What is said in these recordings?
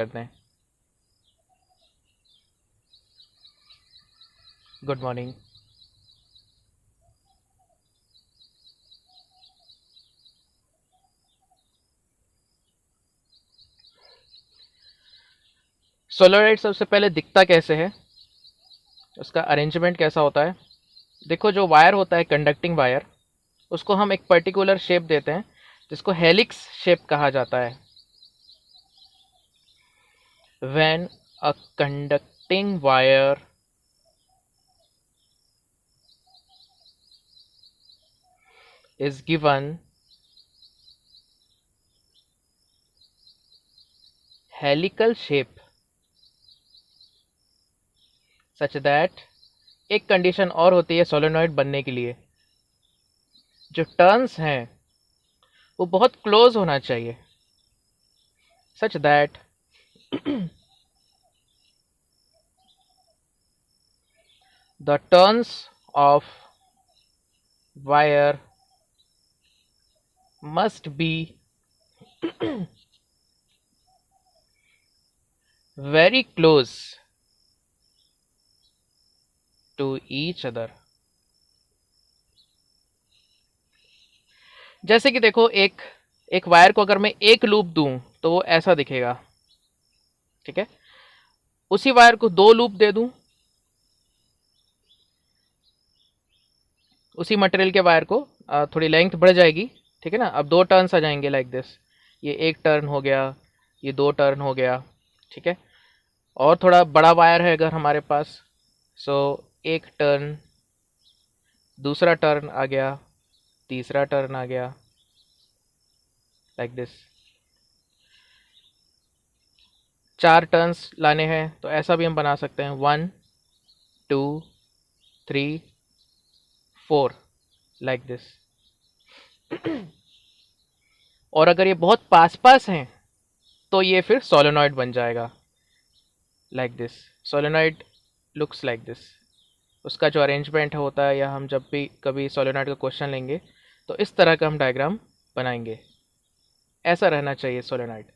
करते हैं। Good morning. Solar सबसे पहले दिखता कैसे है, उसका अरेंजमेंट कैसा होता है। देखो, जो वायर होता है कंडक्टिंग वायर, उसको हम एक पर्टिकुलर शेप देते हैं जिसको हेलिक्स शेप कहा जाता है। When a conducting wire is given helical shape such that, एक कंडीशन और होती है सोलेनॉइड बनने के लिए, जो टर्न्स हैं वो बहुत क्लोज होना चाहिए, such that the turns of wire must be very close to each other। जैसे कि देखो, एक एक वायर को अगर मैं एक लूप दूं तो वो ऐसा दिखेगा, ठीक है। उसी वायर को दो लूप दे दूं, उसी मटेरियल के वायर को थोड़ी लेंथ बढ़ जाएगी, ठीक है ना। अब दो टर्न्स आ जाएंगे लाइक दिस, ये एक टर्न हो गया, ये दो टर्न हो गया, ठीक है। और थोड़ा बड़ा वायर है अगर हमारे पास, सो एक टर्न, दूसरा टर्न आ गया, तीसरा टर्न आ गया, लाइक दिस। चार टर्न्स लाने हैं तो ऐसा भी हम बना सकते हैं, 1 2 3 4, लाइक दिस। और अगर ये बहुत पास पास हैं तो ये फिर सोलेनॉइड बन जाएगा, like this. Solenoid looks like this. उसका जो अरेंजमेंट होता है, या हम जब भी कभी सोलेनॉइड का क्वेश्चन लेंगे तो इस तरह का हम डायग्राम बनाएंगे। ऐसा रहना चाहिए सोलेनॉइड।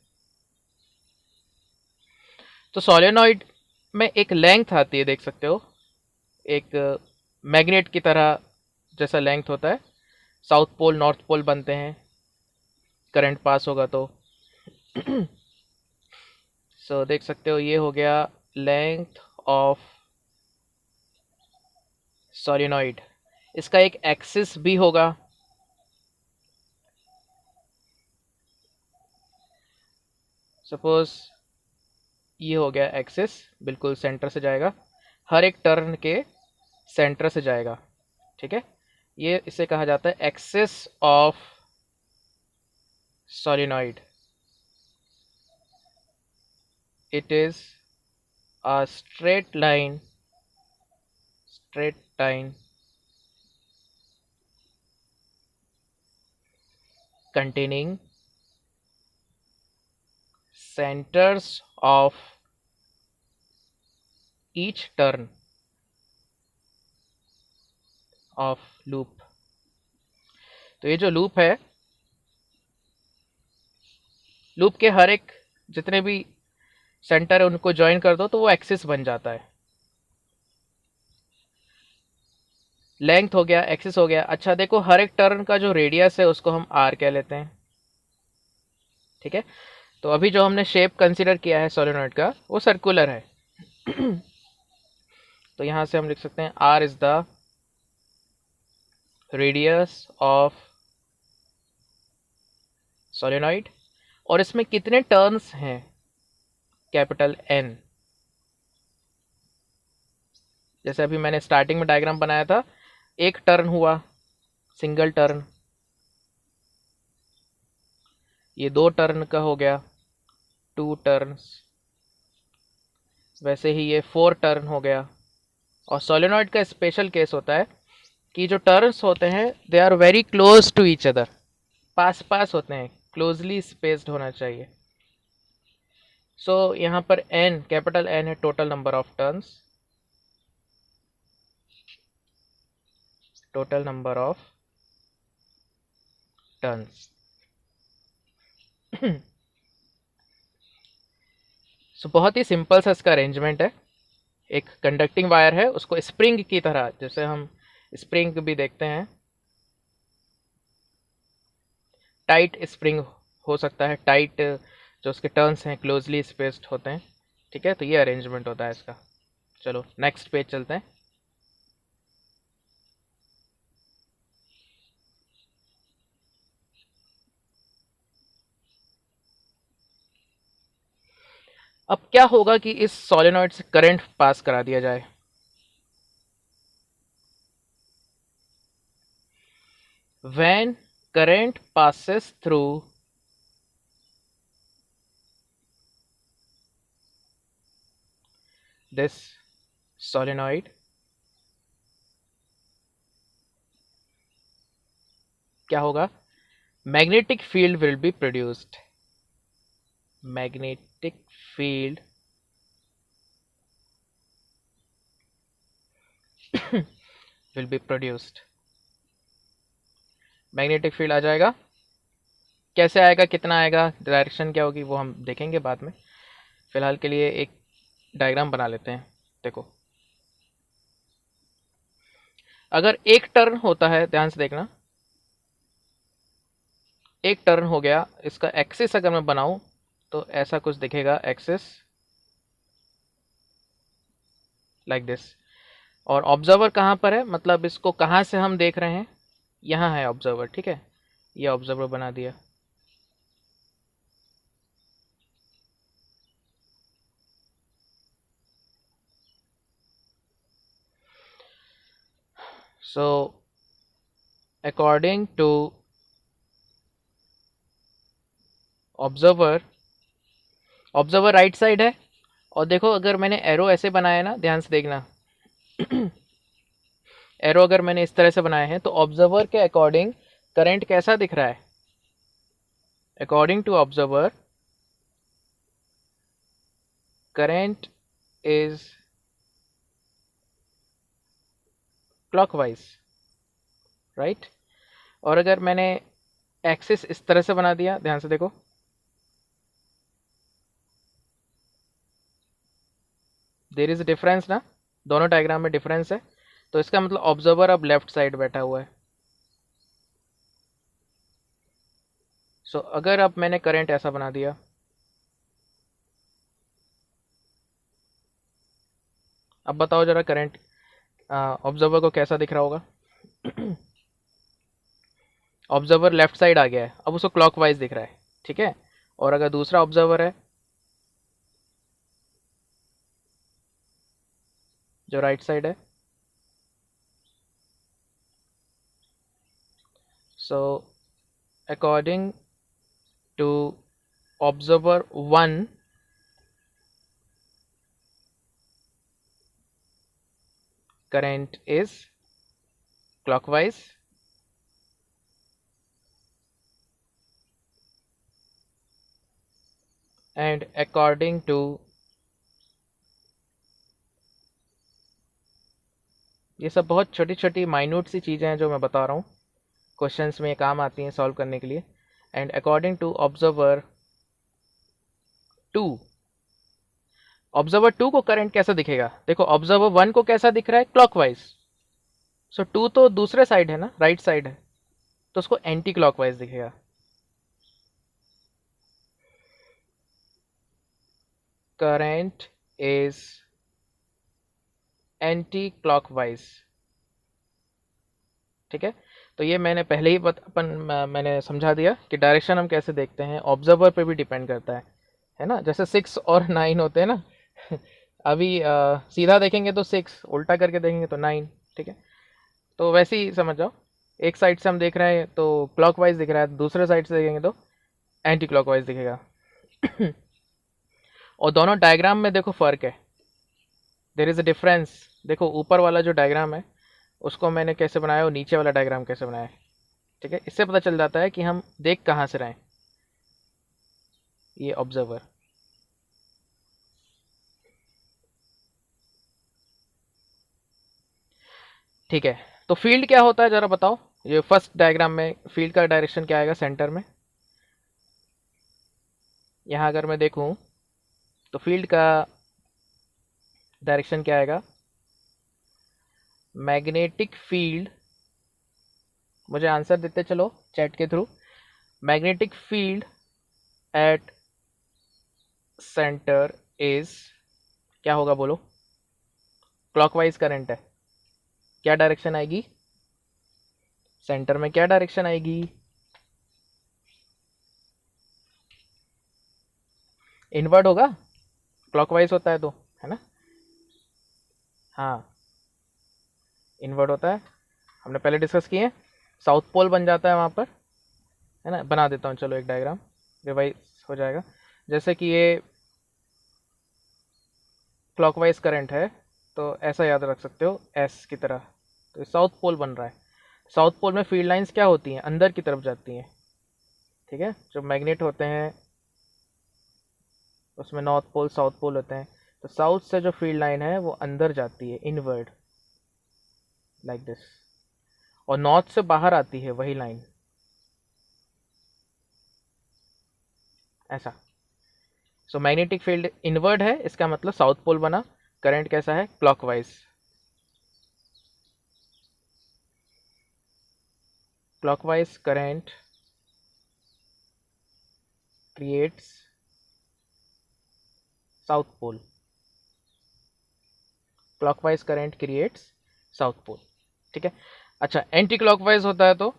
तो सोलेनॉइड में एक लेंथ आती है, देख सकते हो, एक मैग्नेट की तरह जैसा लेंथ होता है। साउथ पोल नॉर्थ पोल बनते हैं करंट पास होगा तो। सो देख सकते हो, ये हो गया लेंथ ऑफ सोलेनॉइड। इसका एक एक्सिस भी होगा, सपोज ये हो गया एक्सिस, बिल्कुल सेंटर से जाएगा, हर एक टर्न के सेंटर से जाएगा, ठीक है। ये इसे कहा जाता है axis of solenoid. It is a straight line containing centers of each turn of loop। तो ये जो लूप है, लूप के हर एक जितने भी सेंटर है उनको ज्वाइन कर दो तो वो एक्सिस बन जाता है। लेंथ हो गया, एक्सिस हो गया। अच्छा देखो, हर एक टर्न का जो रेडियस है उसको हम आर कह लेते हैं, ठीक है। तो अभी जो हमने शेप कंसीडर किया है सोलेनॉइड का, वो सर्कुलर है। तो यहां से हम लिख सकते हैं R is the radius of solenoid. और इसमें कितने टर्न्स हैं, कैपिटल एन। जैसे अभी मैंने स्टार्टिंग में डायग्राम बनाया था, एक टर्न हुआ, सिंगल टर्न। ये दो टर्न का हो गया, टू टर्न्स। वैसे ही ये फोर टर्न हो गया। और सोलेनॉइड का स्पेशल केस होता है कि जो टर्न्स होते हैं they are very close to each other, पास पास होते हैं, क्लोजली स्पेस्ड होना चाहिए। सो यहाँ पर एन, कैपिटल एन है total number of turns, total number of turns. So बहुत ही सिंपल सा इसका अरेंजमेंट है। एक कंडक्टिंग वायर है, उसको स्प्रिंग की तरह, जैसे हम स्प्रिंग भी देखते हैं, टाइट स्प्रिंग हो सकता है, टाइट जो उसके टर्न्स हैं क्लोजली स्पेस्ड होते हैं। ठीक है, तो ये अरेंजमेंट होता है इसका। चलो नेक्स्ट पेज चलते हैं। अब क्या होगा कि इस सोलेनॉइड से करंट पास करा दिया जाए। When current passes through this solenoid, क्या होगा? Magnetic field will be produced. Magnetic field will be produced. Magnetic field आ जाएगा। कैसे आएगा, कितना आएगा, डायरेक्शन क्या होगी, वो हम देखेंगे बाद में। फिलहाल के लिए एक डायग्राम बना लेते हैं। देखो, अगर एक टर्न होता है, ध्यान से देखना, एक टर्न हो गया, इसका एक्सिस अगर मैं बनाऊं तो ऐसा कुछ दिखेगा, एक्सिस लाइक दिस। और ऑब्जर्वर कहाँ पर है, मतलब इसको कहाँ से हम देख रहे हैं, यहाँ है ऑब्जर्वर। ठीक है, ये ऑब्जर्वर बना दिया। So according to observer, observer right side है। और देखो, अगर मैंने एरो ऐसे बनाया ना, ध्यान से देखना एरो अगर मैंने इस तरह से बनाए हैं तो ऑब्जर्वर के अकॉर्डिंग करंट कैसा दिख रहा है। According to observer current is clockwise, right. और अगर मैंने एक्सिस इस तरह से बना दिया, ध्यान से देखो, देयर इज डिफरेंस ना, दोनों डायग्राम में डिफरेंस है। तो इसका मतलब ऑब्जर्वर अब लेफ्ट साइड बैठा हुआ है। सो अगर अब मैंने करंट ऐसा बना दिया, अब बताओ जरा करंट ऑब्जर्वर को कैसा दिख रहा होगा। ऑब्जर्वर लेफ्ट साइड आ गया है, अब उसको क्लॉकवाइज दिख रहा है। ठीक है, और अगर दूसरा ऑब्जर्वर है जो राइट साइड है, so according to observer 1 current is clockwise and according to ये सब बहुत छोटी छोटी माइन्यूट सी चीज़ें हैं जो मैं बता रहा हूँ, क्वेश्चंस में ये काम आती हैं सॉल्व करने के लिए। And according to observer 2, observer 2 को करंट कैसा दिखेगा। देखो, ऑब्जर्वर 1 को कैसा दिख रहा है, क्लॉकवाइज। सो 2 तो दूसरे साइड है ना, राइट साइड है, तो उसको एंटी क्लॉकवाइज दिखेगा। Current is anti clockwise. ठीक है, तो ये मैंने पहले ही मैंने समझा दिया कि डायरेक्शन हम कैसे देखते हैं, ऑब्जर्वर पे भी डिपेंड करता है ना। जैसे 6 और 9 होते हैं ना अभी सीधा देखेंगे तो 6, उल्टा करके देखेंगे तो 9। ठीक है, तो वैसे ही समझ जाओ, एक साइड से हम देख रहे हैं तो क्लॉकवाइज दिख रहा है, दूसरे साइड से देखेंगे तो एंटी क्लॉकवाइज दिखेगा। और दोनों डायग्राम में देखो फर्क है, देयर इज अ डिफरेंस। देखो, ऊपर वाला जो डायग्राम है उसको मैंने कैसे बनाया और नीचे वाला डायग्राम कैसे बनाया है। ठीक है, इससे पता चल जाता है कि हम देख कहाँ से रहे हैं। ये ऑब्जर्वर, ठीक है। तो फील्ड क्या होता है जरा बताओ, ये फर्स्ट डायग्राम में फील्ड का डायरेक्शन क्या आएगा, सेंटर में। यहाँ अगर मैं देखूँ तो फील्ड का डायरेक्शन क्या आएगा? मैग्नेटिक फील्ड, मुझे आंसर देते चलो चैट के through. Magnetic field at centre is, क्या होगा बोलो? क्लॉकवाइज करंट है, क्या डायरेक्शन आएगी? सेंटर में क्या डायरेक्शन आएगी? इनवर्ड होगा, क्लॉकवाइज होता है तो, है ना? हाँ, इनवर्ट होता है, हमने पहले डिस्कस किए। साउथ पोल बन जाता है वहाँ पर, है ना? बना देता हूँ चलो एक डायग्राम, रिवाइज हो जाएगा। जैसे कि ये क्लॉकवाइज करंट है, तो ऐसा याद रख सकते हो एस की तरह। तो साउथ पोल बन रहा है। साउथ पोल में फील्ड लाइंस क्या होती हैं? अंदर की तरफ जाती हैं, ठीक है? जो मैग्नेट होते हैं उसमें नॉर्थ पोल साउथ पोल होते हैं, तो साउथ से जो फील्ड लाइन है वो अंदर जाती है, इनवर्ड, लाइक दिस। और नॉर्थ से बाहर आती है वही लाइन, ऐसा। सो मैग्नेटिक फील्ड इनवर्ड है, इसका मतलब साउथ पोल बना। करंट कैसा है? Clockwise. Clockwise current creates south pole. Clockwise current creates south pole, ठीक है? अच्छा, एंटी क्लॉकवाइज होता है तो,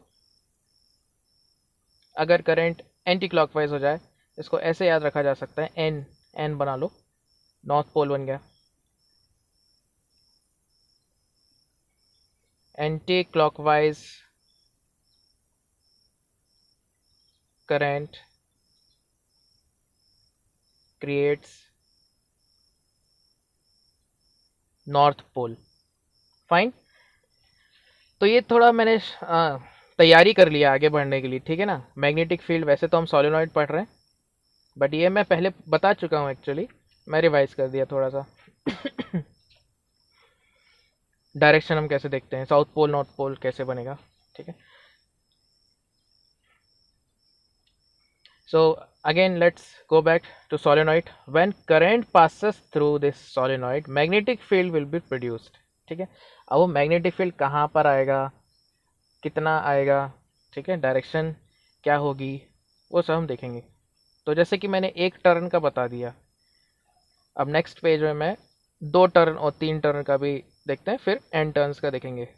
अगर करंट एंटी क्लॉकवाइज हो जाए, इसको ऐसे याद रखा जा सकता है, एन, एन बना लो, नॉर्थ पोल बन गया। Anticlockwise current creates north pole. Fine. तो ये थोड़ा मैंने तैयारी कर लिया आगे बढ़ने के लिए, ठीक है ना? मैग्नेटिक फील्ड, वैसे तो हम सोलेनॉइड पढ़ रहे हैं, बट ये मैं पहले बता चुका हूँ एक्चुअली, मैं रिवाइज कर दिया थोड़ा सा। डायरेक्शन हम कैसे देखते हैं, साउथ पोल नॉर्थ पोल कैसे बनेगा, ठीक है? So again let's go back to solenoid. When current passes through this solenoid, magnetic field will be produced, ठीक है? अब वो मैग्नेटिक फील्ड कहाँ पर आएगा, कितना आएगा, ठीक है? डायरेक्शन क्या होगी, वो सब हम देखेंगे। तो जैसे कि मैंने एक टर्न का बता दिया, अब नेक्स्ट पेज में मैं 2 टर्न और 3 टर्न का भी देखते हैं, फिर एन टर्न्स का देखेंगे।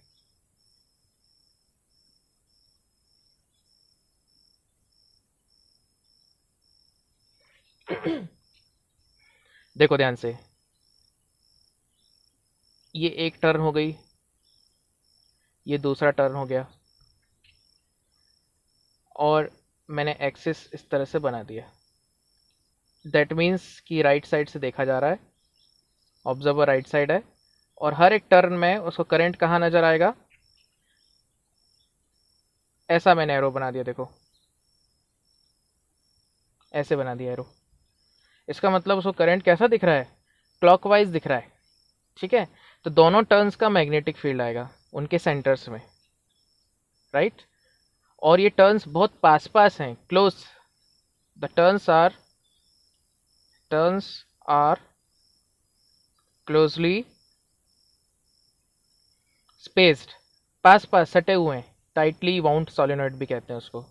देखो ध्यान से, ये एक टर्न हो गई, ये दूसरा टर्न हो गया, और मैंने एक्सिस इस तरह से बना दिया। दैट मीन्स कि राइट साइड से देखा जा रहा है, ऑब्जर्वर राइट साइड है, और हर एक टर्न में उसको करंट कहाँ नज़र आएगा? ऐसा मैंने एरो बना दिया, देखो ऐसे बना दिया एरो। इसका मतलब उसको करंट कैसा दिख रहा है? क्लॉकवाइज दिख रहा है, ठीक है? तो दोनों टर्न्स का मैग्नेटिक फील्ड आएगा उनके सेंटर्स में, राइट? और ये टर्न्स बहुत पास पास हैं, close. The turns are closely spaced, पास पास सटे हुए हैं, टाइटली वाउंड सोलेनॉइड भी कहते हैं उसको,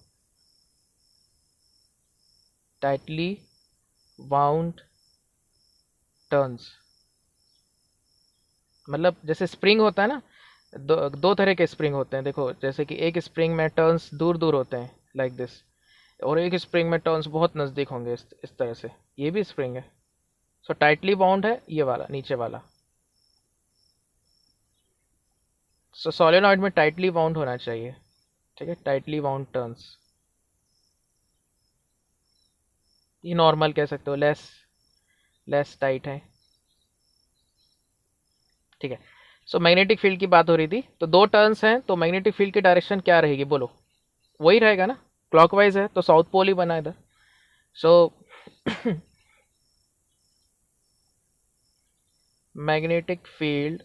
टाइटली वाउंड टर्न्स। मतलब जैसे स्प्रिंग होता है ना, दो तरह के स्प्रिंग होते हैं, देखो जैसे कि एक स्प्रिंग में टर्न्स दूर दूर होते हैं लाइक दिस, और एक स्प्रिंग में टर्न्स बहुत नज़दीक होंगे इस तरह से, ये भी स्प्रिंग है। सो टाइटली बाउंड है ये वाला, नीचे वाला। सो सोलेनॉइड में टाइटली बाउंड होना चाहिए, ठीक है? टाइटली बाउंड टर्न्स, ये नॉर्मल कह सकते हो, लेस लेस टाइट है, ठीक है? सो मैग्नेटिक फील्ड की बात हो रही थी, तो 2 टर्न्स हैं, तो मैग्नेटिक फील्ड की डायरेक्शन क्या रहेगी बोलो? वही रहेगा ना, क्लॉकवाइज है तो साउथ पोल ही बना इधर। सो magnetic field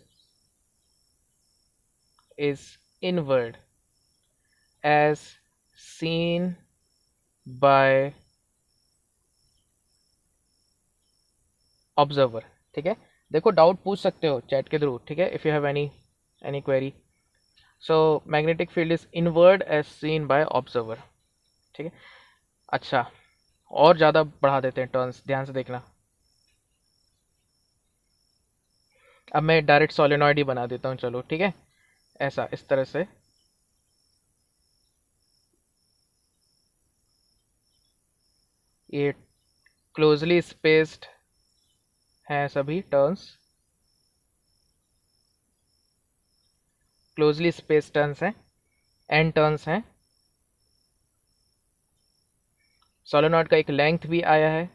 is inward as seen by observer, ठीक है। देखो डाउट पूछ सकते हो चैट के थ्रू, ठीक है, if you have any query. So magnetic field is inward as seen by observer, ठीक है। अच्छा, और ज़्यादा बढ़ा देते हैं टर्न्स, ध्यान से देखना। अब मैं डायरेक्ट सोलेनॉइड ही बना देता हूँ, चलो ठीक है, ऐसा इस तरह से। ये क्लोजली स्पेस्ड हैं सभी टर्न्स, क्लोजली स्पेस्ड टर्न्स हैं, एन टर्न्स हैं। सोलेनॉइड का एक लेंथ भी आया है,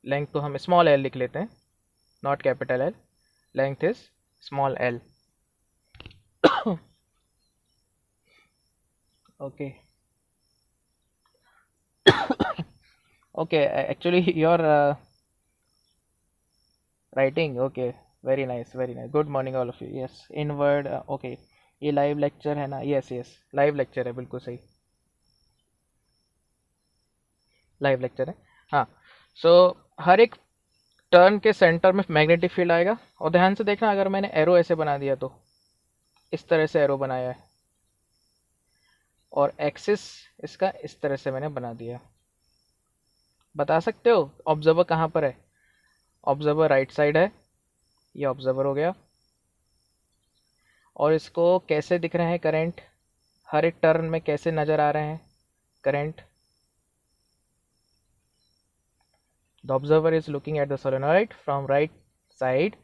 लेंथ तो हम स्मॉल एल लिख लेते हैं, not capital L, length is small L. Okay okay, actually your writing, okay, very nice very nice, good morning all of you. Yes inward, okay, ये लाइव लेक्चर है ना? यस यस, लाइव लेक्चर है, बिल्कुल सही, live lecture है। हाँ, सो हर एक turn के सेंटर में मैग्नेटिक फील्ड आएगा। और ध्यान से देखना, अगर मैंने एरो ऐसे बना दिया तो इस तरह से एरो बनाया है, और एक्सिस इसका इस तरह से मैंने बना दिया। बता सकते हो ऑब्जर्वर कहाँ पर है? ऑब्जर्वर राइट साइड है, ये ऑब्जर्वर हो गया। और इसको कैसे दिख रहे हैं करंट, हर एक टर्न में कैसे नज़र आ रहे हैं current? The observer is looking at the solenoid from right side.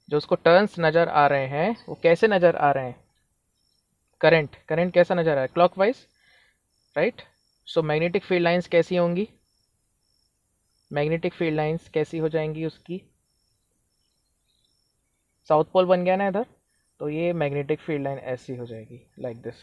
जो उसको टर्न्स नज़र आ रहे हैं वो कैसे नज़र आ रहे हैं? करंट, करंट कैसा नज़र आ रहा है? Clockwise, right. सो मैग्नेटिक फील्ड लाइंस कैसी होंगी? मैग्नेटिक फील्ड लाइंस कैसी हो जाएंगी उसकी? साउथ पोल बन गया ना इधर, तो ये मैग्नेटिक फील्ड लाइन ऐसी हो जाएगी, लाइक दिस।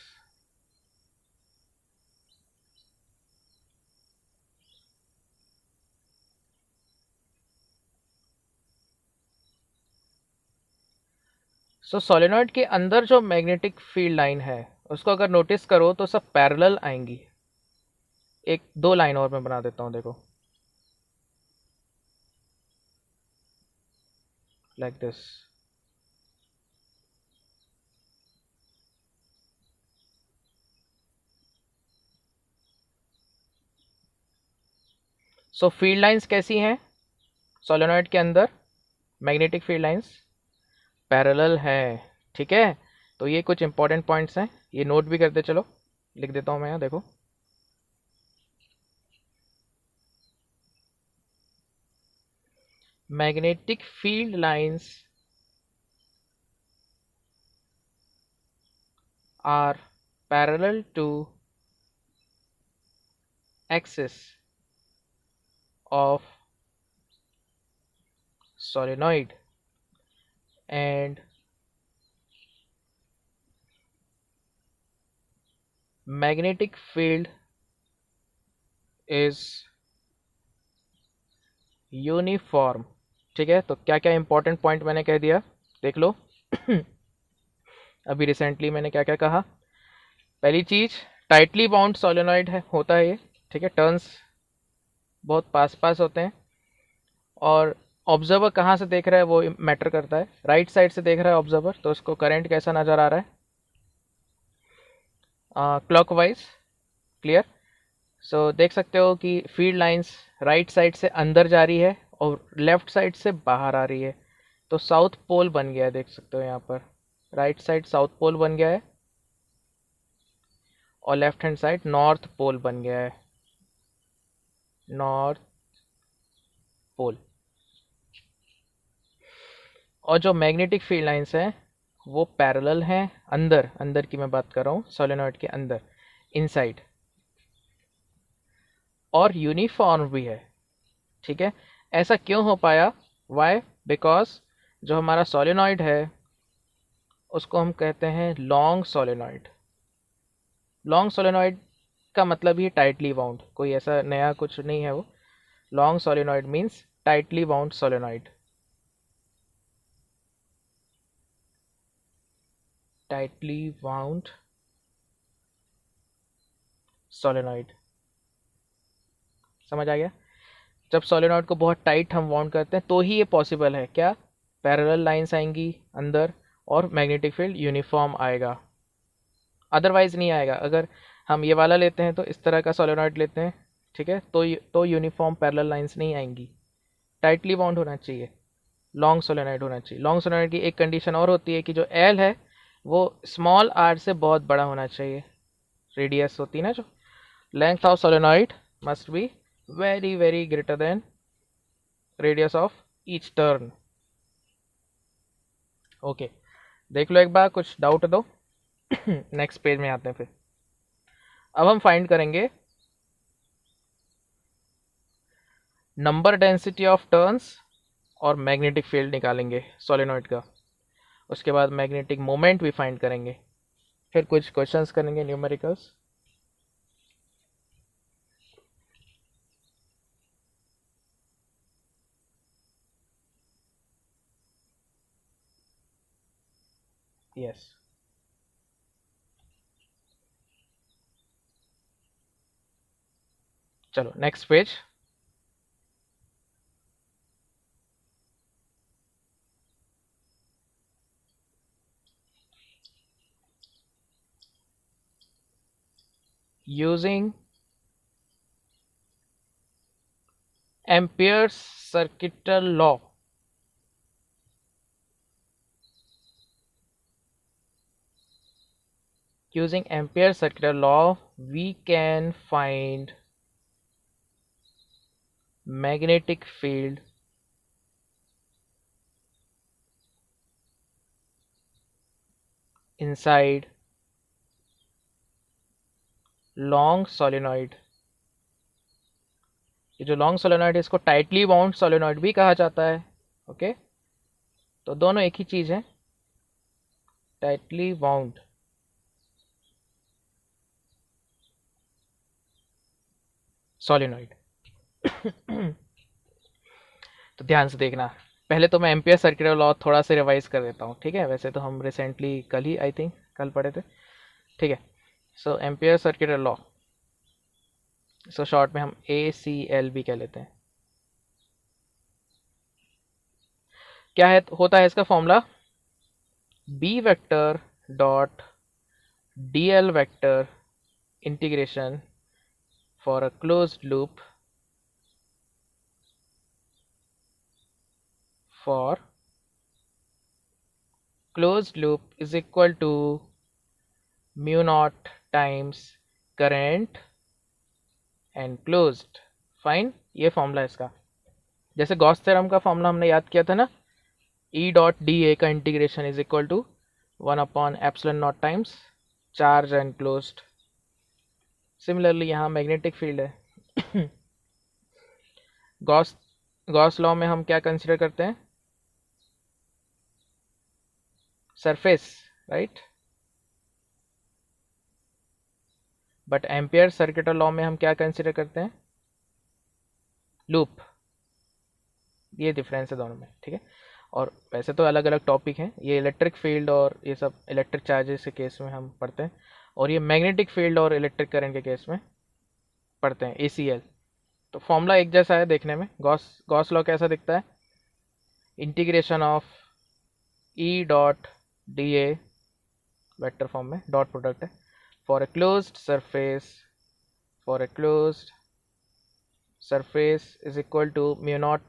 सो सोलेनॉइड के अंदर जो मैग्नेटिक फील्ड लाइन है उसको अगर नोटिस करो तो सब पैरेलल आएंगी। एक दो लाइन और मैं बना देता हूँ, देखो, like this. So field lines कैसी हैं सोलेनॉइड के अंदर? मैग्नेटिक फील्ड लाइंस पैरेलल हैं, ठीक है। तो ये कुछ इंपॉर्टेंट पॉइंट्स हैं, ये नोट भी करते चलो, लिख देता हूँ मैं यहाँ, देखो। Magnetic field lines are parallel to axis of solenoid and magnetic field is uniform, ठीक है। तो क्या क्या इंपॉर्टेंट पॉइंट मैंने कह दिया, देख लो। अभी रिसेंटली मैंने क्या क्या कहा? पहली चीज, टाइटली बाउंड सोलेनॉइड है, होता है ये, ठीक है, टर्न्स बहुत पास पास होते हैं। और ऑब्जर्वर कहाँ से देख रहा है वो मैटर करता है, राइट साइड से देख रहा है ऑब्जर्वर तो उसको करंट कैसा नज़र आ रहा है? Clockwise, clear. सो देख सकते हो कि फील्ड लाइंस राइट साइड से अंदर जा रही है और लेफ्ट साइड से बाहर आ रही है। तो साउथ पोल बन गया है, देख सकते हो यहाँ पर, राइट साइड साउथ पोल बन गया है और left hand side north pole बन गया है, नॉर्थ पोल। और जो मैग्नेटिक फील्ड लाइंस हैं वो पैरेलल हैं, अंदर अंदर की मैं बात कर रहा हूँ, सोलेनॉइड के अंदर, इनसाइड, और यूनिफॉर्म भी है, ठीक है। ऐसा क्यों हो पाया? वाई? बिकॉज जो हमारा सोलेनॉइड है उसको हम कहते हैं लॉन्ग सोलेनॉइड। लॉन्ग सोलेनॉइड का मतलब ही टाइटली बाउंड, कोई ऐसा नया कुछ नहीं है वो। Long solenoid means tightly bound solenoid, tightly bound solenoid, समझ आ गया? जब सोलेनॉइड को बहुत टाइट हम वाउंड करते हैं तो ही ये पॉसिबल है। क्या? पैरेलल लाइंस आएंगी अंदर और मैग्नेटिक फील्ड यूनिफॉर्म आएगा, अदरवाइज नहीं आएगा। अगर हम ये वाला लेते हैं तो इस तरह का सोलेनॉइड लेते हैं, ठीक है, तो यूनिफॉर्म पैरेलल लाइंस नहीं आएंगी, टाइटली बाउंड होना चाहिए, लॉन्ग सोलेनॉइड होना चाहिए। लॉन्ग सोलेनॉइड की एक कंडीशन और होती है कि जो एल है वो स्मॉल आर से बहुत बड़ा होना चाहिए, रेडियस होती है ना जो, length of solenoid must be very very greater than radius of each turn. Okay, देख लो एक बार, कुछ डाउट दो। नेक्स्ट पेज में आते हैं फिर। अब हम फाइंड करेंगे नंबर डेंसिटी ऑफ टर्न्स और मैग्नेटिक फील्ड निकालेंगे सोलेनॉइड का। उसके बाद मैग्नेटिक मोमेंट भी फाइंड करेंगे, फिर कुछ क्वेश्चंस करेंगे न्यूमेरिकल्स। यस, चलो next page. using Ampere's circuital law, using Ampere's circuital law we can find magnetic field inside long solenoid। ये जो लॉन्ग सोलेनॉइड है इसको टाइटली बाउंड सोलेनॉइड भी कहा जाता है। ओके, तो दोनों एक ही चीज है, टाइटली बाउंड सोलेनॉइड। तो ध्यान से देखना, पहले तो मैं एम्पियर सर्कुलर लॉ थोड़ा सा रिवाइज कर देता हूँ, ठीक है। वैसे तो हम रिसेंटली कल ही आई थिंक कल पढ़े थे, ठीक है। So Ampere circular law, so short में हम ACL भी कह लेते हैं। क्या है होता है इसका formula? B vector dot DL vector integration for a closed loop for closed loop is equal to mu naught times current enclosed। Fine, ये फॉर्मूला है इसका। जैसे गॉस थ्योरम का फॉर्मूला हमने याद किया था ना, E डॉट डी ए का इंटीग्रेशन इज इक्वल टू 1/एप्सिलॉन naught times charge enclosed. Similarly यहाँ मैग्नेटिक फील्ड है। गॉस गॉस लॉ में हम क्या कंसिडर करते हैं? Surface, right. But Ampere circuital law में हम क्या कंसिडर करते हैं? लूप। ये डिफरेंस है दोनों में, ठीक है। और वैसे तो अलग अलग टॉपिक हैं, ये इलेक्ट्रिक फील्ड और ये सब इलेक्ट्रिक चार्जेस के केस में हम पढ़ते हैं, और ये मैग्नेटिक फील्ड और इलेक्ट्रिक करंट के केस में पढ़ते हैं, ACL। तो फॉर्मूला एक जैसा है देखने में। गॉस लॉ कैसा दिखता है? Integration of E dot D A vector form में, डॉट प्रोडक्ट है, for a closed surface is equal to mu naught,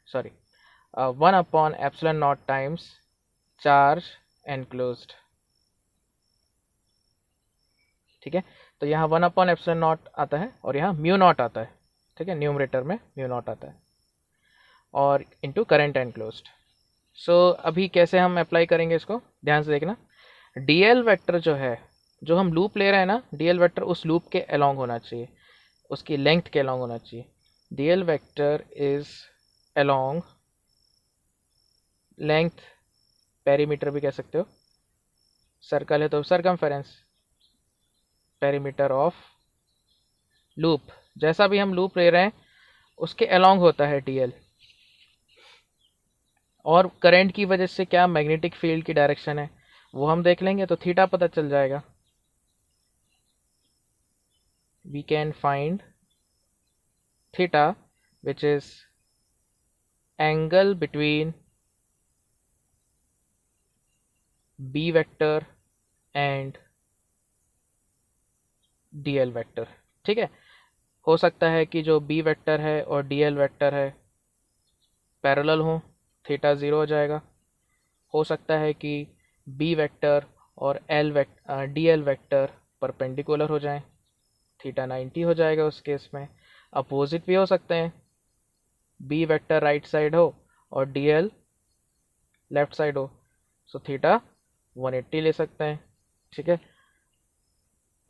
sorry 1/एप्सिलॉन नॉट टाइम्स चार्ज एनक्लोज्ड, ठीक है। तो यहाँ 1/एप्सिलॉन नॉट आता है और यहाँ म्यू नॉट आता है, ठीक है, न्यूमरेटर में म्यू नॉट आता है, और इनटू करंट एनक्लोज्ड। सो अभी कैसे हम अप्लाई करेंगे इसको, ध्यान से देखना। DL वेक्टर जो है, जो हम लूप ले रहे हैं ना, DL वेक्टर उस लूप के अलोंग होना चाहिए, उसकी लेंथ के अलोंग होना चाहिए। DL vector is along length, perimeter भी कह सकते हो, सर्कल है तो सरकमफेरेंस, पेरीमीटर ऑफ लूप, जैसा भी हम लूप ले रहे हैं उसके अलोंग होता है DL। और करंट की वजह से क्या मैग्नेटिक फील्ड की डायरेक्शन है वो हम देख लेंगे, तो थीटा पता चल जाएगा। We can find theta which is angle between B vector and dl vector. ठीक है, हो सकता है कि जो b वेक्टर है और dl वेक्टर है पैरेलल हो, थीटा ज़ीरो हो जाएगा। हो सकता है कि b वेक्टर और dl वेक्टर परपेंडिकुलर हो जाएं, थीटा 90 हो जाएगा उस केस में। अपोजिट भी हो सकते हैं, b वेक्टर राइट साइड हो और dl लेफ्ट साइड हो, सो थीटा 180 ले सकते हैं। ठीक है,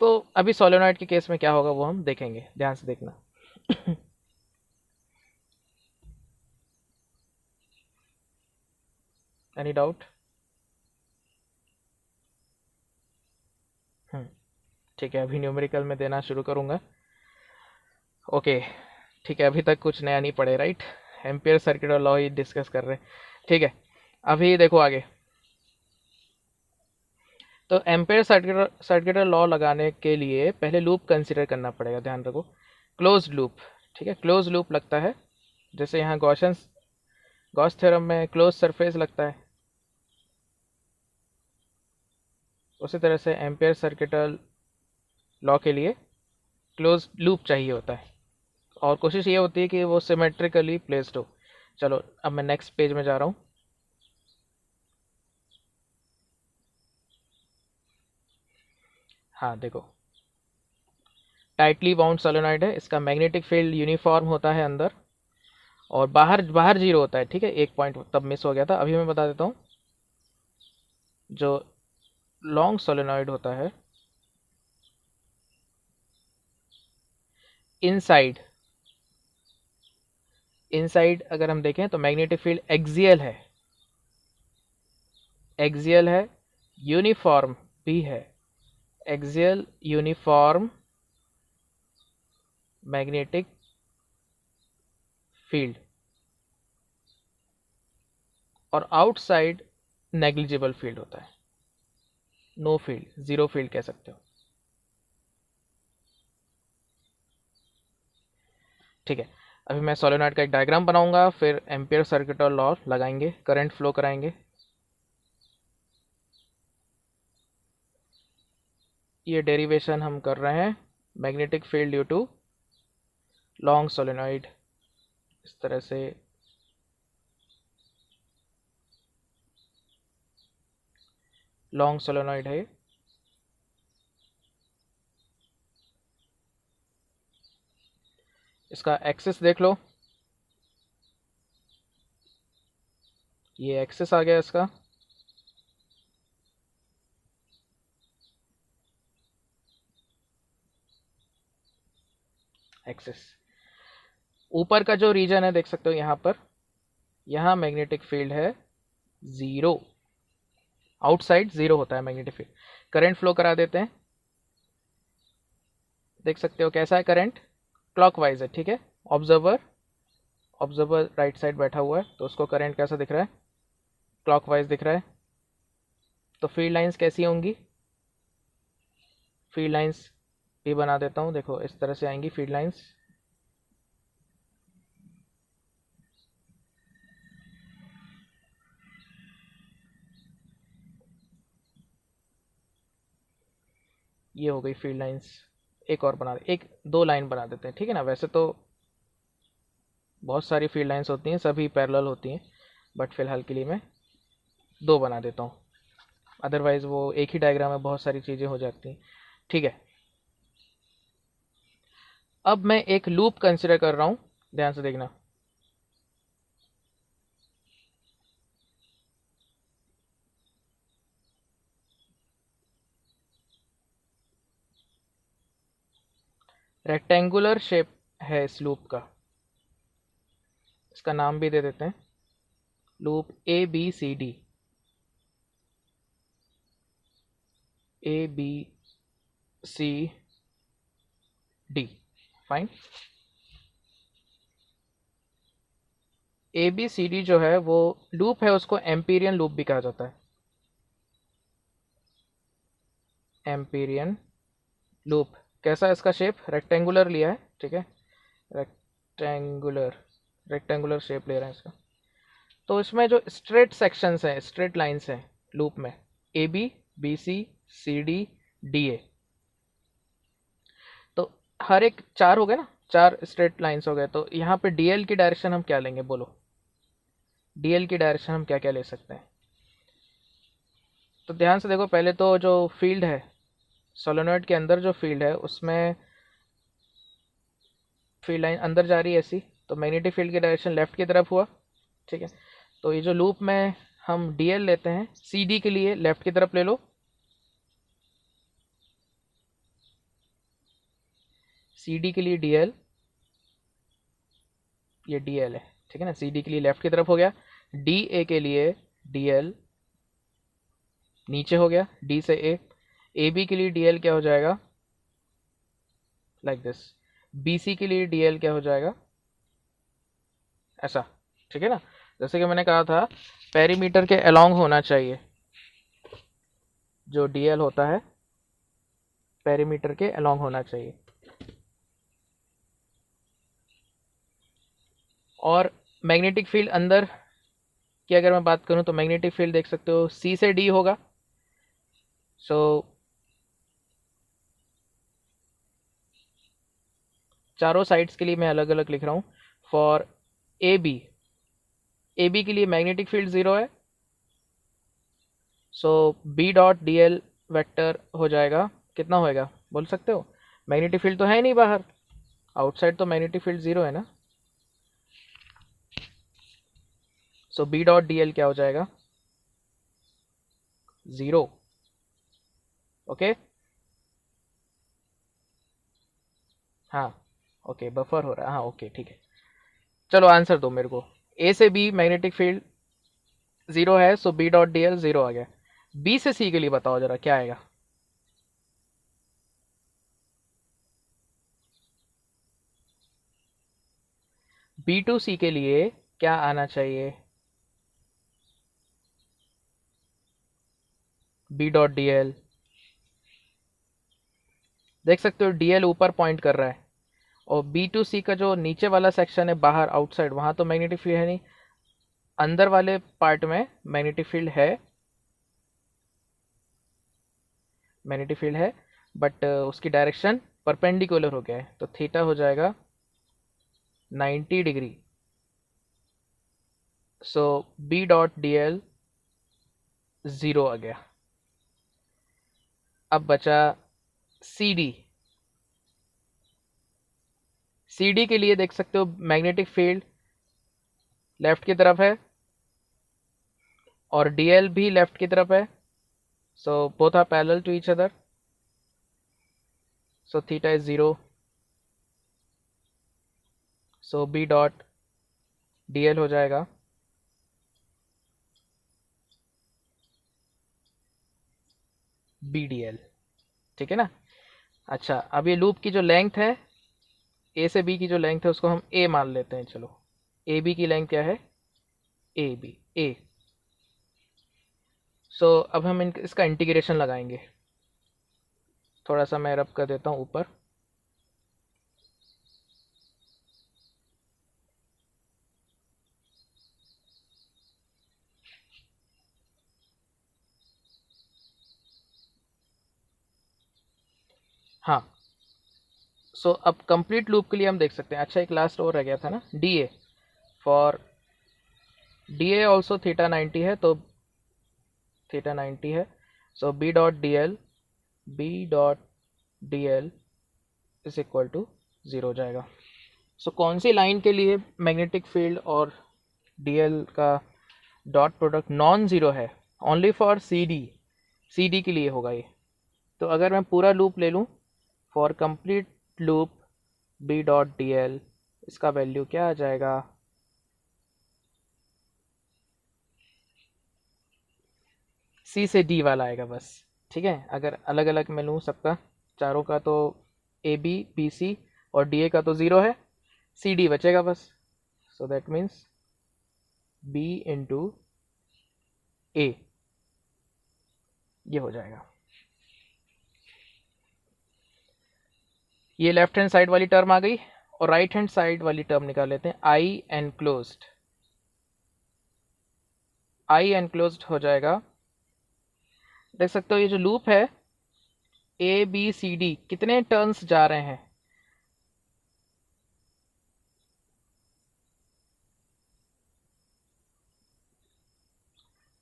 तो अभी सोलेनॉइड के केस में क्या होगा वो हम देखेंगे, ध्यान से देखना। Any doubt? ठीक है, अभी न्यूमेरिकल में देना शुरू करूंगा। ओके, ठीक है, अभी तक कुछ नया नहीं पढ़े, राइट? एम्पियर सर्किट और लॉ ही डिस्कस कर रहे हैं। ठीक है, अभी देखो आगे। तो एम्पियर सर्किट और लॉ लगाने के लिए पहले लूप कंसिडर करना पड़ेगा, ध्यान रखो, क्लोज्ड लूप। ठीक है, क्लोज लूप लगता है जैसे यहाँ गॉस थ्योरम में क्लोज सरफेस लगता है, उसी तरह से एम्पियर सर्किट लॉ के लिए क्लोज लूप चाहिए होता है, और कोशिश ये होती है कि वो सिमेट्रिकली प्लेस्ड हो। चलो अब मैं नेक्स्ट पेज में जा रहा हूँ। हाँ देखो, टाइटली बाउंड सोलेनॉइड है, इसका मैग्नेटिक फील्ड यूनिफॉर्म होता है अंदर, और बाहर बाहर जीरो होता है। ठीक है, एक पॉइंट तब मिस हो गया था, अभी मैं बता देता हूँ। जो लॉन्ग सोलेनॉइड होता है, इनसाइड इनसाइड अगर हम देखें तो मैग्नेटिक फील्ड एक्सियल है, यूनिफॉर्म भी है, एक्सियल यूनिफॉर्म मैग्नेटिक फील्ड, और आउटसाइड नेग्लिजिबल फील्ड होता है, नो फील्ड, जीरो फील्ड कह सकते हो। ठीक है, अभी मैं सोलेनॉइड का एक डायग्राम बनाऊंगा, फिर एम्पियर सर्किट और लॉ लगाएंगे, करंट फ्लो कराएंगे। ये डेरिवेशन हम कर रहे हैं magnetic field due to long solenoid, इस तरह से लॉन्ग सोलेनॉइड है। इसका एक्सिस देख लो, ये एक्सिस आ गया इसका, एक्सिस। ऊपर का जो रीजन है देख सकते हो यहाँ पर, यहाँ मैग्नेटिक फील्ड है ज़ीरो, आउटसाइड ज़ीरो होता है मैग्नेटिक फील्ड। करंट फ्लो करा देते हैं, देख सकते हो कैसा है करंट, क्लॉकवाइज है। ठीक है, ऑब्जर्वर ऑब्जर्वर राइट साइड बैठा हुआ है, तो उसको करंट कैसा दिख रहा है, क्लॉकवाइज दिख रहा है। तो फील्ड लाइंस कैसी होंगी, फील्ड लाइंस भी बना देता हूँ, देखो इस तरह से आएंगी फील्ड लाइंस। ये हो गई फील्ड लाइंस। एक और बना दे, एक दो लाइन बना देते हैं, ठीक है ना। वैसे तो बहुत सारी फील्ड लाइंस होती हैं, सभी पैरेलल होती हैं, बट फिलहाल के लिए मैं दो बना देता हूँ, अदरवाइज वो एक ही डायग्राम में बहुत सारी चीज़ें हो जाती हैं। ठीक है, अब मैं एक लूप कंसिडर कर रहा हूँ, ध्यान से देखना। रेक्टेंगुलर शेप है इस लूप का, इसका नाम भी दे देते हैं, loop ABCD, ABCD, fine. ABCD जो है वो लूप है, उसको एम्पीरियन लूप भी कहा जाता है, एम्पीरियन लूप। कैसा है इसका शेप, रेक्टेंगुलर लिया है, ठीक है, रेक्टेंगुलर शेप ले रहे हैं इसका। तो इसमें जो स्ट्रेट सेक्शंस हैं, स्ट्रेट लाइंस हैं लूप में, A B, B C, C D, D A, तो हर एक 4 हो गए ना, 4 स्ट्रेट लाइंस हो गए। तो यहाँ पे डी एल की डायरेक्शन हम क्या लेंगे, बोलो डी एल की डायरेक्शन हम क्या क्या ले सकते हैं। तो ध्यान से देखो, पहले तो जो फील्ड है सोलेनॉइड के अंदर, जो फील्ड है उसमें फील्ड लाइन अंदर जा रही है ऐसी, तो मैग्नेटिक फील्ड की डायरेक्शन लेफ्ट की तरफ हुआ, ठीक है। तो ये जो लूप में हम डी एल लेते हैं, सी डी के लिए लेफ्ट की तरफ ले लो, सी डी के लिए डी एल, ये डी एल है, ठीक है ना। सी डी के लिए लेफ्ट की तरफ हो गया, डी ए के लिए डी एल नीचे हो गया, डी से ए बी के लिए डी एल क्या हो जाएगा, लाइक दिस। बी सी के लिए डी एल क्या हो जाएगा, ऐसा, ठीक है ना। जैसे कि मैंने कहा था, पेरीमीटर के अलोंग होना चाहिए, जो डी एल होता है पेरीमीटर के अलोंग होना चाहिए। और मैग्नेटिक फील्ड अंदर की अगर मैं बात करूं, तो मैग्नेटिक फील्ड देख सकते हो सी से डी होगा। सो चारों साइड्स के लिए मैं अलग अलग लिख रहा हूं। फॉर ए बी के लिए मैग्नेटिक फील्ड 0 है, so B dot D L vector हो जाएगा, कितना होएगा बोल सकते हो। मैग्नेटिक फील्ड तो है नहीं बाहर, आउटसाइड तो मैग्नेटिक फील्ड 0 है ना। सो बी डॉट डी एल क्या हो जाएगा, 0। ओके, हाँ ओके, बफर हो रहा है, हाँ ओके ठीक है। चलो आंसर दो मेरे को। ए से बी मैग्नेटिक फील्ड 0 है, so B dot D L 0 आ गया। बी से सी के लिए बताओ जरा क्या आएगा। बी टू सी के लिए क्या आना चाहिए, बी डॉट डी एल, देख सकते हो डी एल ऊपर पॉइंट कर रहा है, और बी टू सी का जो नीचे वाला सेक्शन है बाहर आउटसाइड, वहां तो मैग्नेटिक फील्ड है नहीं, अंदर वाले पार्ट में मैग्नेटिक फील्ड है, मैग्नेटिक फील्ड है, बट उसकी डायरेक्शन परपेंडिकुलर हो गया है, तो थीटा हो जाएगा 90 डिग्री। सो बी डॉट डी एल 0 आ गया। अब बचा सी डी। सी डी के लिए देख सकते हो मैग्नेटिक फील्ड लेफ्ट की तरफ है, और डी एल भी लेफ्ट की तरफ है, so both are parallel to each other, so theta is 0। So B dot D L हो जाएगा बी डी एल, ठीक है ना। अच्छा, अब ये लूप की जो लेंथ है, ए से बी की जो लेंथ है उसको हम ए मान लेते हैं। चलो, ए बी की लेंथ क्या है, ए बी ए। सो अब हम इसका इंटीग्रेशन लगाएंगे। थोड़ा सा मैं रब कर देता हूँ ऊपर। हाँ, सो अब कंप्लीट लूप के लिए हम देख सकते हैं। अच्छा, एक लास्ट और रह गया था ना, D A. For D A also theta 90 है, तो थीटा 90 है, so B dot D L is equal to 0 हो जाएगा। सो कौन सी लाइन के लिए मैग्नेटिक फील्ड और डी एल का डॉट प्रोडक्ट नॉन ज़ीरो है, ओनली फॉर सी डी के लिए होगा ये। तो अगर मैं पूरा लूप ले लूँ, for complete loop B dot D L, इसका वैल्यू क्या आ जाएगा, सी से डी वाला आएगा बस, ठीक है। अगर अलग अलग मैं लूँ सबका, चारों का, तो ए बी बी सी और डी ए का तो 0 है, सी डी बचेगा बस। So that means B into A, ये हो जाएगा। ये लेफ्ट हैंड साइड वाली टर्म आ गई, और राइट हैंड साइड वाली टर्म निकाल लेते हैं, आई एनक्लोज्ड। आई एनक्लोज्ड हो जाएगा, देख सकते हो ये जो लूप है ए बी सी डी कितने टर्न्स जा रहे हैं,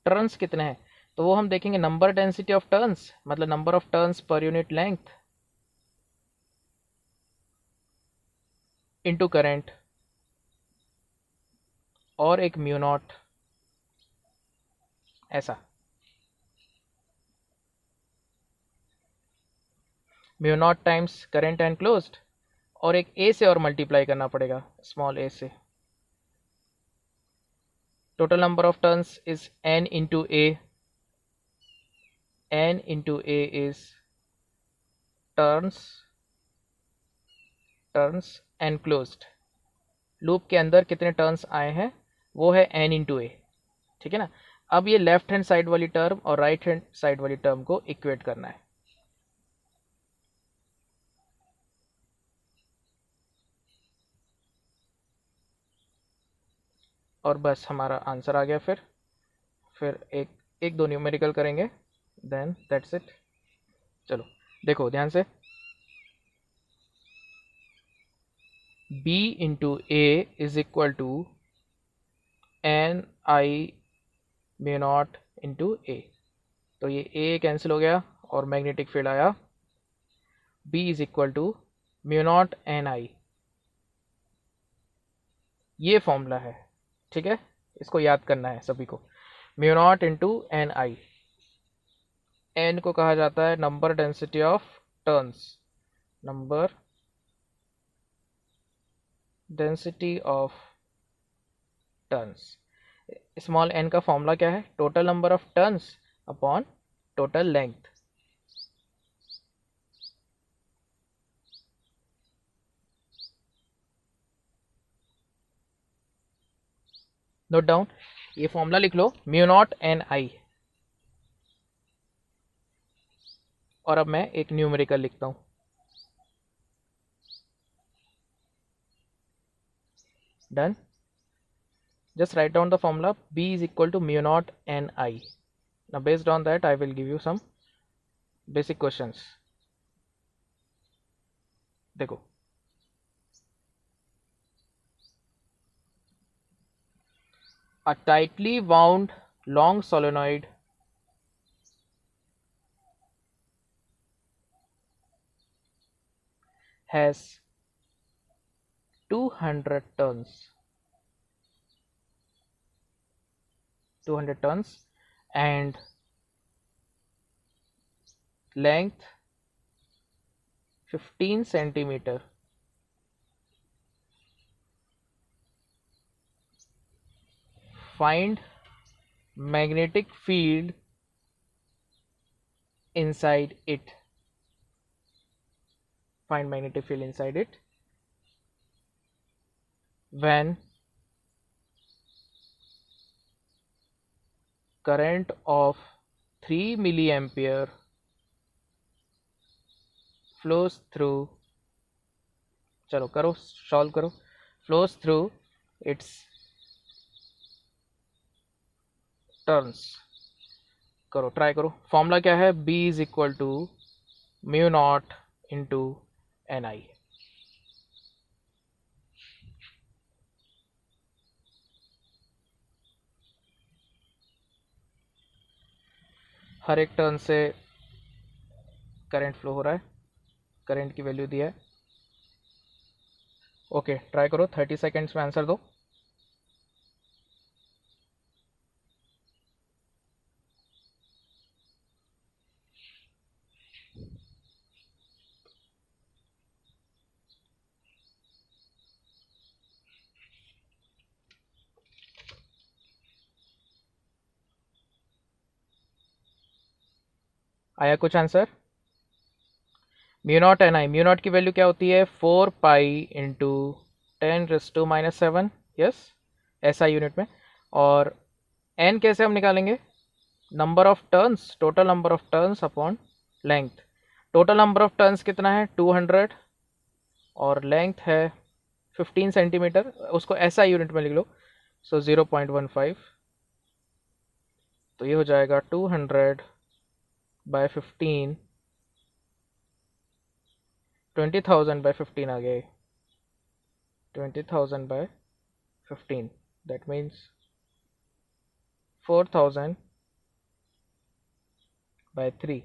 टर्न्स कितने हैं, तो वो हम देखेंगे नंबर डेंसिटी ऑफ टर्न्स, मतलब number of turns per unit length into current और एक म्यू नॉट, ऐसा mu naught times current enclosed, और एक ए से और मल्टीप्लाई करना पड़ेगा, स्मॉल ए से। Total number of turns is n into a, n into a is turns enclosed, loop के अंदर कितने टर्न्स आए हैं वो है n into a, ठीक है ना। अब ये लेफ्ट हैंड साइड वाली टर्म और राइट हैंड साइड वाली टर्म को इक्वेट करना है, और बस हमारा आंसर आ गया। फिर एक दो न्यूमेरिकल करेंगे, देन दैट्स इट। चलो देखो ध्यान से, b into A is equal to N I mu naught into A, तो ये a कैंसिल हो गया और मैग्नेटिक फील्ड आया b is equal to mu naught N I, ये फॉर्मूला है, ठीक है, इसको याद करना है सभी को। Mu naught into N I, N को कहा जाता है number density of turns, number density of turns. Small N का फॉर्मूला क्या है, total number of turns upon total length. Note down, ये फॉर्मूला लिख लो, म्यू नॉट एन आई। और अब मैं एक न्यूमेरिकल लिखता हूं, done. Just write down the formula, b is equal to mu naught n I. Now based on that I will give you some basic questions. देखो, a tightly wound long solenoid has 200 turns, 200 turns and length 15 centimeter. Find magnetic field inside it. Find magnetic field inside it when current of 3 milliampere flows through, चलो करो solve करो, flows through its turns, करो try करो। Formula क्या है, b is equal to mu naught into N I. हर एक turn से करंट फ्लो हो रहा है, करंट की वैल्यू दी है। ओके ट्राई करो, 30 सेकेंड्स में आंसर दो। आया कुछ answer? Mu naught N I, mu naught की वैल्यू क्या होती है, 4 पाई इंटू 10⁻⁻⁷, यस ऐसा यूनिट में। और एन कैसे हम निकालेंगे, number of turns, total number of turns upon length. Total number of turns कितना है 200 और लेंथ है 15 सेंटीमीटर, उसको ऐसा यूनिट में लिख लो। सो 0.15, तो ये हो जाएगा 200/15, 20,000/15 आ गए, 20,000/15, दैट मीन्स 4,000/3।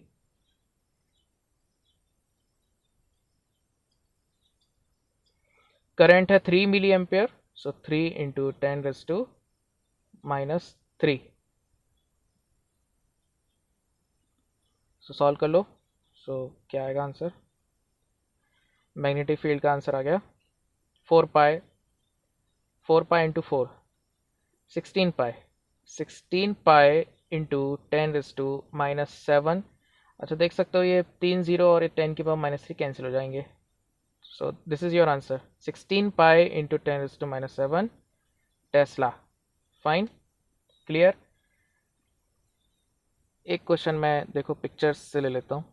करंट है 3 मिली एम्पियर, सो 3 इंटू 10⁻³ सो सॉल्व कर लो। सो क्या आएगा आंसर? मैग्नेटिक फील्ड का आंसर आ गया 4 पाई, 4 पाई इंटू 4, 16 पाई, 16 पाई इंटू 10⁻⁻7। अच्छा देख सकते हो ये 3 जीरो और ये 10⁻³ कैंसिल हो जाएंगे। So this is your answer, 16 pi into 10⁻⁻7 Tesla. Fine, clear. एक क्वेश्चन मैं देखो पिक्चर्स से ले लेता हूँ।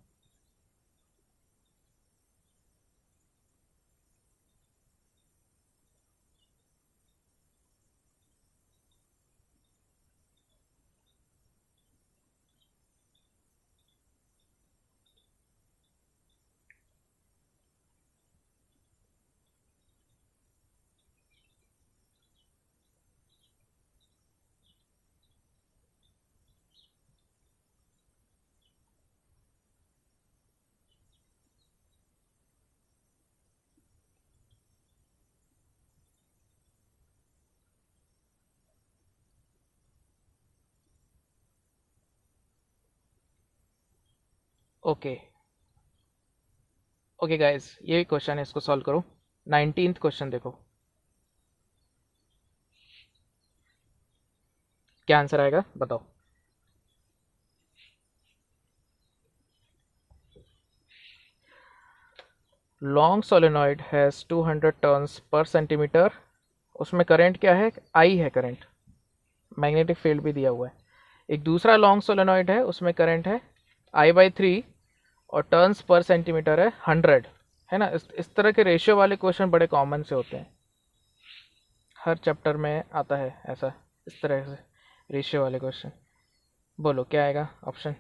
ओके ओके गाइस, ये क्वेश्चन है, इसको सॉल्व करो। 19th क्वेश्चन देखो, क्या आंसर आएगा बताओ। Long solenoid has 200 turns per centimetre, उसमें करंट क्या है? आई है करंट, मैग्नेटिक फील्ड भी दिया हुआ है। एक दूसरा लॉन्ग सोलेनॉइड है, उसमें करंट है I/3 और टर्न्स पर सेंटीमीटर है 100, है ना। इस तरह के रेशियो वाले क्वेश्चन बड़े कॉमन से होते हैं, हर चैप्टर में आता है ऐसा, इस तरह से रेशियो वाले क्वेश्चन। बोलो क्या आएगा ऑप्शन।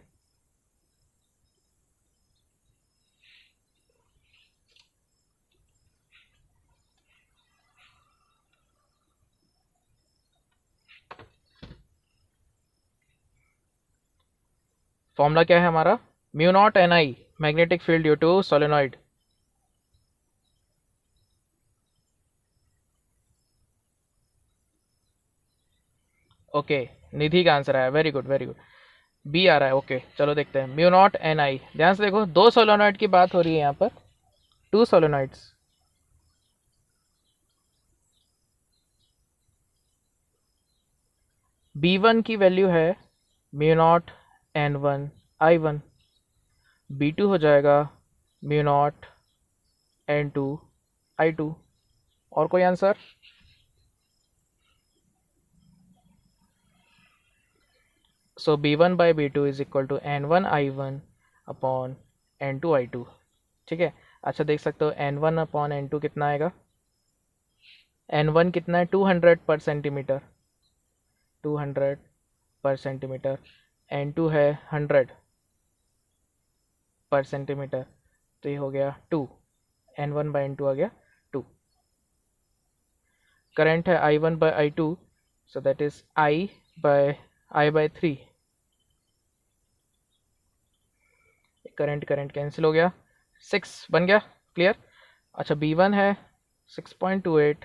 फॉर्मूला क्या है हमारा? μ0 Ni, magnetic field due to solenoid. Okay, Nidhi का आंसर आया, very good very good, B आ रहा है। ओके चलो देखते हैं। μ0 Ni, ध्यान से देखो, दो सोलेनॉइड की बात हो रही है यहाँ पर, टू सोलेनॉइड्स। B1 की वैल्यू है μ0 N1 I1, B2 हो जाएगा μ0 N2 I2। और कोई answer? So B1/B2 is equal to N1 I1 upon N2 I2। ठीक है, अच्छा देख सकते हो N1/N2 कितना आएगा? N1 कितना है? 200/सेंटीमीटर, 200/सेंटीमीटर। N2 है 100/सेंटीमीटर, तो ये हो गया 2, N1/N2 आ गया 2। करंट है I1/I2, so that is I/3। Current current cancel हो गया, 6 बन गया, क्लियर। अच्छा B1 है 6.28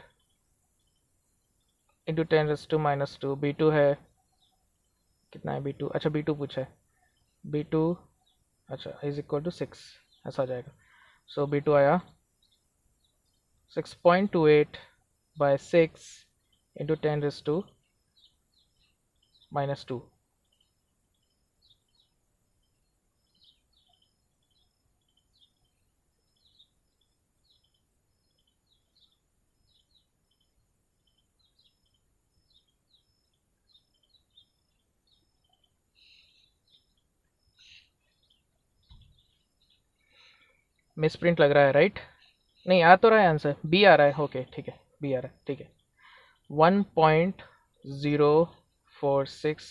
इंटू 10⁻², B2 है कितना है B2? अच्छा B2 पूछा है, B2 अच्छा इज इक्वल टू 6, ऐसा आ जाएगा। सो B2 आया 6.28/6 इंटू 10⁻²। मिस प्रिंट लग रहा है, राइट? नहीं आ तो रहा है आंसर, बी आ रहा है। ओके ठीक है, बी आ रहा है, ठीक है। 1.046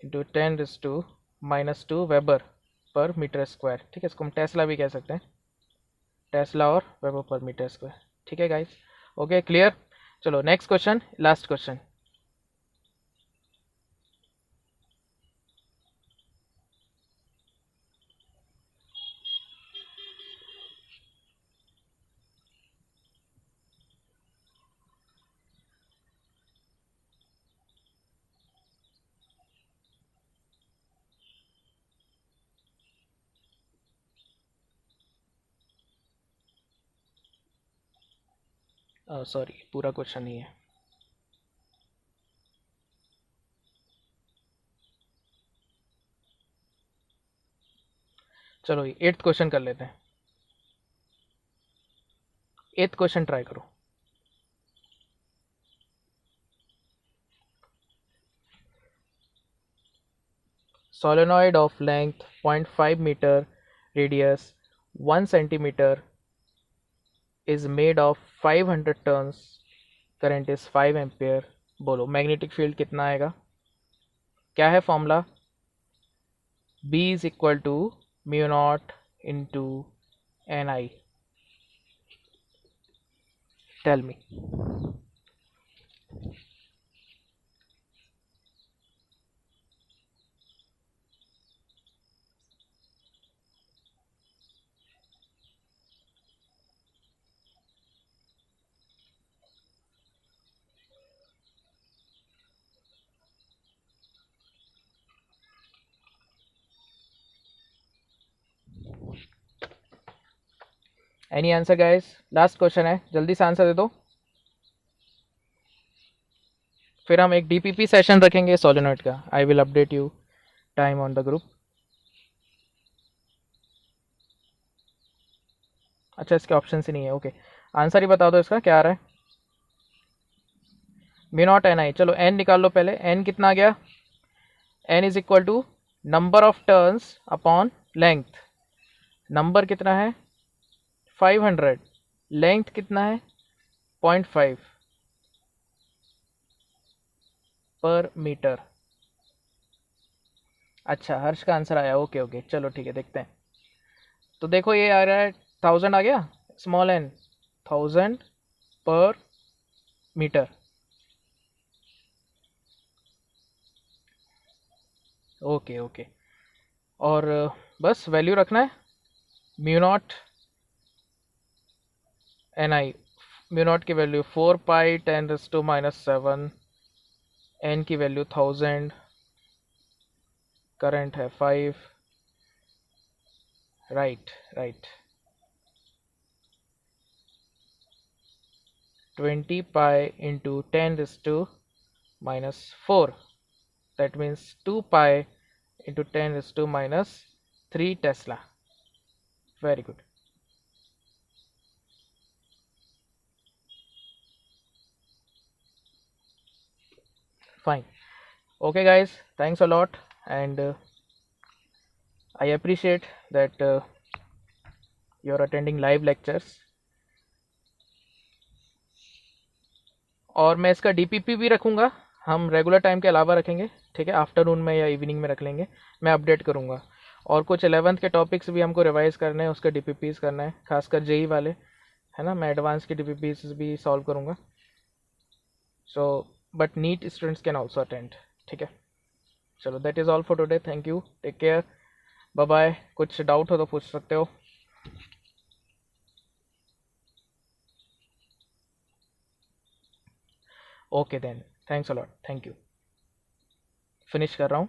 into 10⁻⁻2 weber per metre square, ठीक है। इसको हम टेस्ला भी कह सकते हैं, टेस्ला और वेबर पर मीटर स्क्वायर, ठीक है गाइस। Okay, clear. चलो next question, last question. Sorry, पूरा क्वेश्चन नहीं है। चलो 8th क्वेश्चन कर लेते हैं। 8th क्वेश्चन ट्राई करो। Solenoid of length 0.5 meter, radius 1 centimeter, is made of 500 tons, current is 5 ampere। बोलो मैग्नेटिक फील्ड कितना आएगा, क्या है formula? B is equal to mu naught into N I. Tell me. Any answer guys? Last question है, जल्दी से answer दे दो, फिर हम एक डीपीपी सेशन रखेंगे सोलेनॉइड का। I will update you time on the group. अच्छा, इसके ऑप्शन ही नहीं है, ओके। आंसर ही बता दो इसका, क्या आ रहा है? Mu naught N I. चलो एन निकाल लो पहले, एन कितना आ गया? N is equal to number of turns upon length. Number कितना है? 500। लेंथ कितना है? 0.5 पर मीटर। अच्छा, हर्ष का आंसर आया, ओके ओके, चलो ठीक है, देखते हैं। तो देखो ये आ रहा है 1000 आ गया, स्मॉल एन 1000 पर मीटर। ओके ओके, और बस वैल्यू रखना है mu naught N I. Mu naught की वैल्यू 4π10⁻⁷, एन की वैल्यू 1000, करंट है 5। Right right. 20π into 10⁻⁻4, that means 2π into 10⁻³ Tesla। Very good। Fine। Okay guys, thanks a lot, and I appreciate that you're attending live lectures। और मैं इसका DPP भी रखूँगा, हम regular time के अलावा रखेंगे, ठीक है। आफ्टरनून में या इवनिंग में रख लेंगे, मैं अपडेट करूँगा। और कुछ 11th के टॉपिक्स भी हमको रिवाइज करने हैं, उसके डीपीपीज करना है, खासकर जेई वाले, है ना। मैं एडवांस के डीपीपीज भी सॉल्व करूँगा। So but NEET students can also attend, ठीक है। चलो that is all for today, thank you, take care, bye bye. कुछ डाउट हो तो पूछ सकते हो। Okay then, thanks a lot, thank you. Finish कर रहा हूँ।